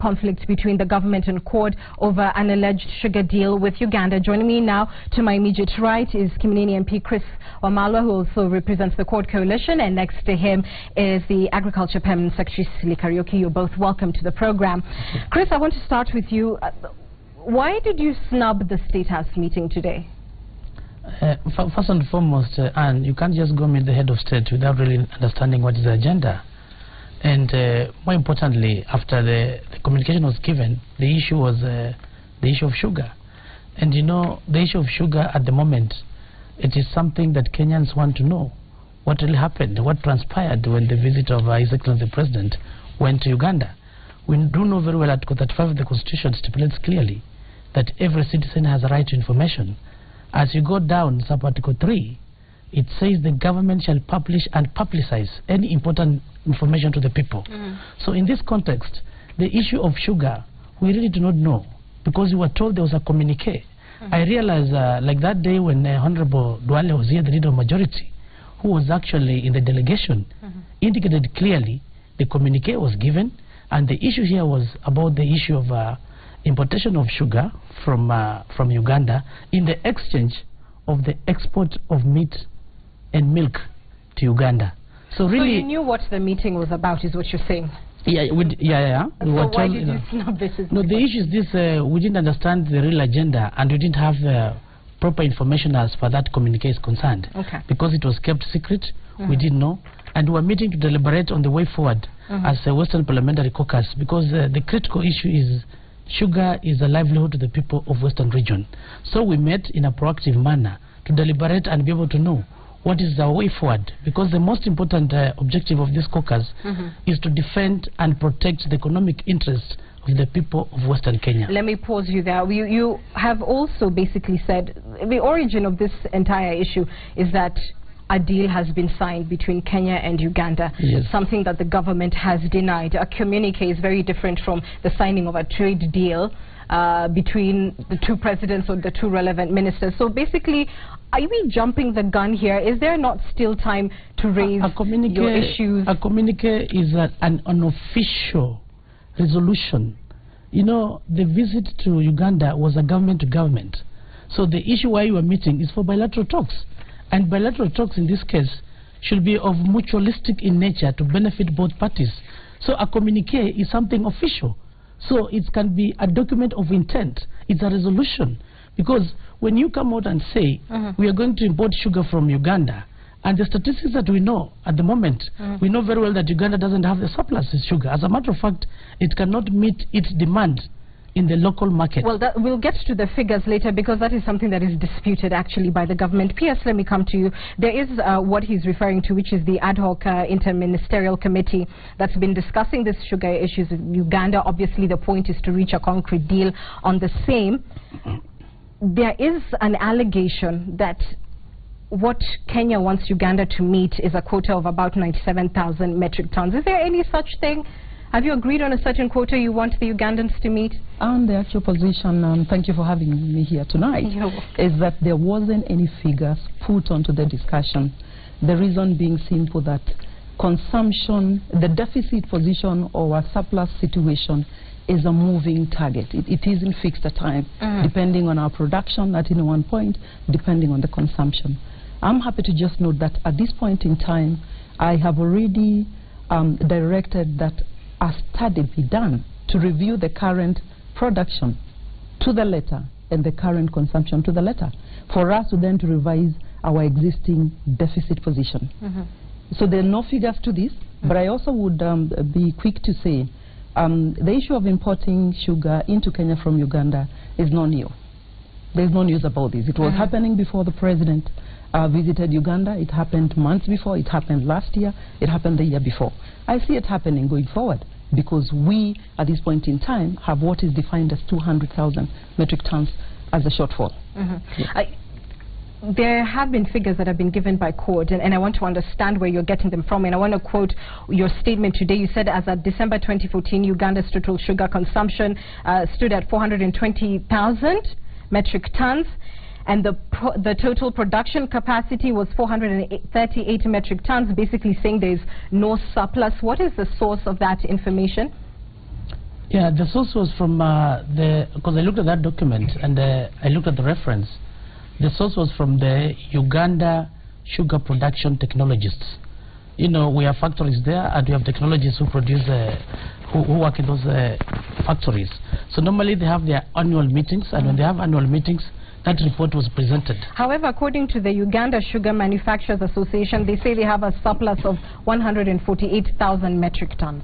conflict between the government and CORD over an alleged sugar deal with Uganda. Joining me now to my immediate right is Kiminini MP Chris Wamalwa, who also represents the CORD coalition, and next to him is the Agriculture Permanent Secretary Cecily Kariuki. You're both welcome to the program. Chris, I want to start with you. Why did you snub the State House meeting today? First and foremost, Anne, you can't just go meet the head of state without really understanding what is the agenda. And more importantly, after the communication was given, the issue was the issue of sugar. And you know, the issue of sugar at the moment, it is something that Kenyans want to know. What really happened, what transpired when the visit of His Excellency the President went to Uganda. We do know very well Article 35 of the Constitution stipulates clearly that every citizen has a right to information. As you go down, sub-article 3, it says the government shall publish and publicize any important information to the people. So in this context, the issue of sugar, we really do not know, because we were told there was a communique. I realize, like that day when Honorable Duale was here, the leader of majority, who was actually in the delegation, indicated clearly the communique was given, and the issue here was about the issue of importation of sugar from Uganda in the exchange of the export of meat and milk to Uganda. So really, so you knew what the meeting was about, is what you're saying? Yeah, we so why did you snub this? No, the issue is this: we didn't understand the real agenda, and we didn't have proper information as far that communique is concerned. Okay. Because it was kept secret, we didn't know, and we were meeting to deliberate on the way forward as a Western Parliamentary Caucus, because the critical issue is sugar is a livelihood to the people of Western region. So we met in a proactive manner to deliberate and be able to know what is the way forward, because the most important objective of this caucus is to defend and protect the economic interests of the people of Western Kenya. Let me pause you there. You have also basically said the origin of this entire issue is that a deal has been signed between Kenya and Uganda, something that the government has denied. A communique is very different from the signing of a trade deal between the two presidents or the two relevant ministers. So basically, are we jumping the gun here? Is there not still time to raise your issues? A communique is an unofficial resolution. You know, the visit to Uganda was a government to government. So the issue why you are meeting is for bilateral talks. And bilateral talks in this case should be of mutualistic in nature to benefit both parties. So a communique is something official. So it can be a document of intent. It's a resolution. Because when you come out and say, we are going to import sugar from Uganda, and the statistics that we know at the moment, we know very well that Uganda doesn't have the surplus of sugar. As a matter of fact, it cannot meet its demand in the local market. Well, we'll get to the figures later, because that is something that is disputed actually by the government. PS, let me come to you. There is what he's referring to, which is the ad hoc interministerial committee that's been discussing this sugar issues in Uganda. Obviously, the point is to reach a concrete deal on the same. There is an allegation that what Kenya wants Uganda to meet is a quota of about 97,000 metric tons. Is there any such thing? Have you agreed on a certain quota you want the Ugandans to meet? The actual position, thank you for having me here tonight, is that there wasn't any figures put onto the discussion. The reason being simple, that consumption, the deficit position or a surplus situation is a moving target. It isn't fixed at time, depending on our production at any one point, depending on the consumption. I'm happy to just note that at this point in time, I have already directed that a study be done to review the current production to the letter and the current consumption to the letter, for us to then to revise our existing deficit position. So there are no figures to this, but I also would be quick to say the issue of importing sugar into Kenya from Uganda is not new. There's no news about this. It was happening before the president visited Uganda. It happened months before. It happened last year. It happened the year before. I see it happening going forward, because we, at this point in time, have what is defined as 200,000 metric tons as a shortfall. There have been figures that have been given by CORD, and I want to understand where you're getting them from. And I want to quote your statement today. You said, as of December 2014, Uganda's total sugar consumption stood at 420,000 metric tons. And the total production capacity was 438 metric tons, basically saying there's no surplus. What is the source of that information? Yeah, the source was from because I looked at that document and I looked at the reference. The source was from the Uganda Sugar Production Technologists. You know, we have factories there and we have technologists who produce, who work in those factories. So normally they have their annual meetings, and when they have annual meetings, that report was presented. However, according to the Uganda Sugar Manufacturers Association, they say they have a surplus of 148,000 metric tons.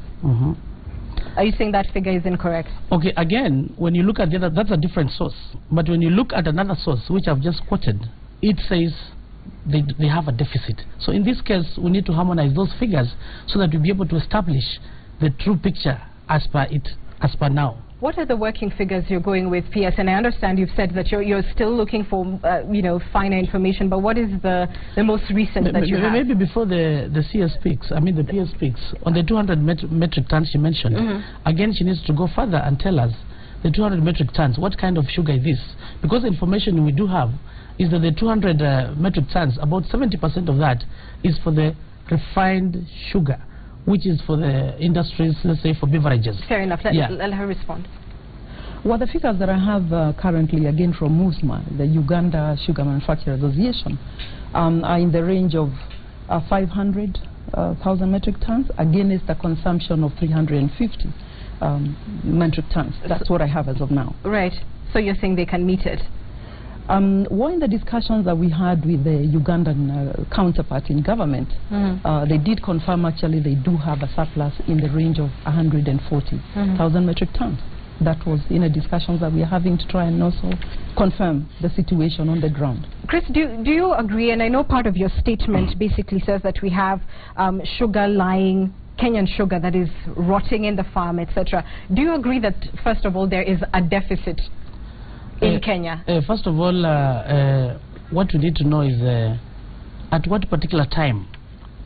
Are you saying that figure is incorrect? Okay, again, when you look at the other, that's a different source. But when you look at another source, which I've just quoted, it says they have a deficit. So in this case, we need to harmonize those figures so that we'll be able to establish the true picture as per now. What are the working figures you're going with, PS? And I understand you've said that you're still looking for, you know, finer information, but what is the most recent that you have? Maybe before the CS speaks, I mean the PS speaks, on the 200 metric tons she mentioned, again she needs to go further and tell us the 200 metric tons, what kind of sugar is this? Because the information we do have is that the 200 metric tons, about 70% of that is for the refined sugar, which is for the industries, let's say for beverages. Fair enough. Let her respond. Well, the figures that I have currently, again from MUSMA, the Uganda Sugar Manufacturers Association, are in the range of 500,000 metric tons against the consumption of 350 metric tons. That's what I have as of now. Right. So you're saying they can meet it? Well, in the discussions that we had with the Ugandan counterpart in government, they did confirm actually they do have a surplus in the range of 140,000 metric tons. That was in the discussions that we are having to try and also confirm the situation on the ground. Chris, do you agree? And I know part of your statement basically says that we have sugar lying, Kenyan sugar that is rotting in the farm, etc. Do you agree that, first of all, there is a deficit in Kenya? First of all, what we need to know is at what particular time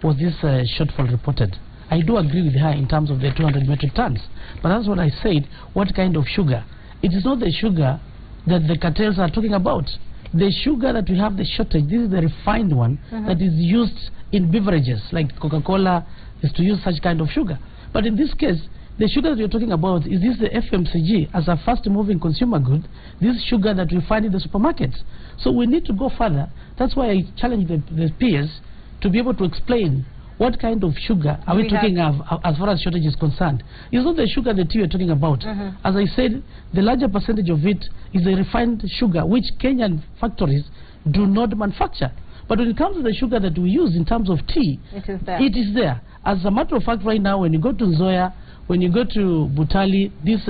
was this shortfall reported? I do agree with her in terms of the 200 metric tons, but that's what I said. What kind of sugar? It is not the sugar that the cartels are talking about. The sugar that we have the shortage, this is the refined one that is used in beverages, like Coca-Cola is to use such kind of sugar. But in this case, the sugar that you're talking about, is this the FMCG as a fast-moving consumer good, this sugar that we find in the supermarkets? So we need to go further. That's why I challenge the peers to be able to explain what kind of sugar are we talking of as far as shortage is concerned. It's not the sugar that you are talking about. As I said, the larger percentage of it is the refined sugar, which Kenyan factories do not manufacture. But when it comes to the sugar that we use in terms of tea, it is there. As a matter of fact, right now, when you go to Nzoia, when you go to Butali, these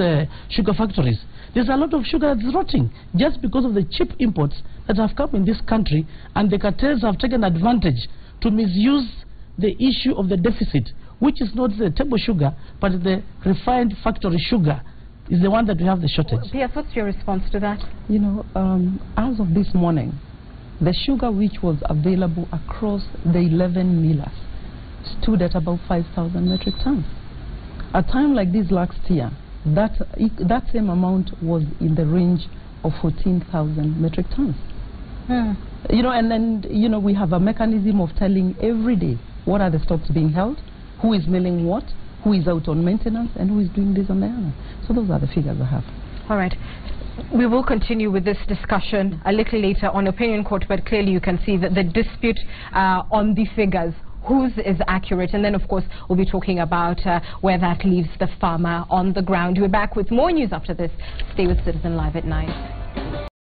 sugar factories, there's a lot of sugar that's rotting just because of the cheap imports that have come in this country, and the cartels have taken advantage to misuse the issue of the deficit, which is not the table sugar, but the refined factory sugar is the one that we have the shortage. P.S., what's your response to that? You know, as of this morning, the sugar which was available across the 11 millers stood at about 5,000 metric tons. A time like this last year, that same amount was in the range of 14,000 metric tons. You know, and then, you know, we have a mechanism of telling every day what are the stocks being held, who is milling what, who is out on maintenance, and who is doing this and that. So those are the figures I have. All right. We will continue with this discussion a little later on Opinion Court, but clearly you can see that the dispute on the figures, whose is accurate, and then of course we'll be talking about where that leaves the farmer on the ground. We're back with more news after this. Stay with Citizen Live at 9.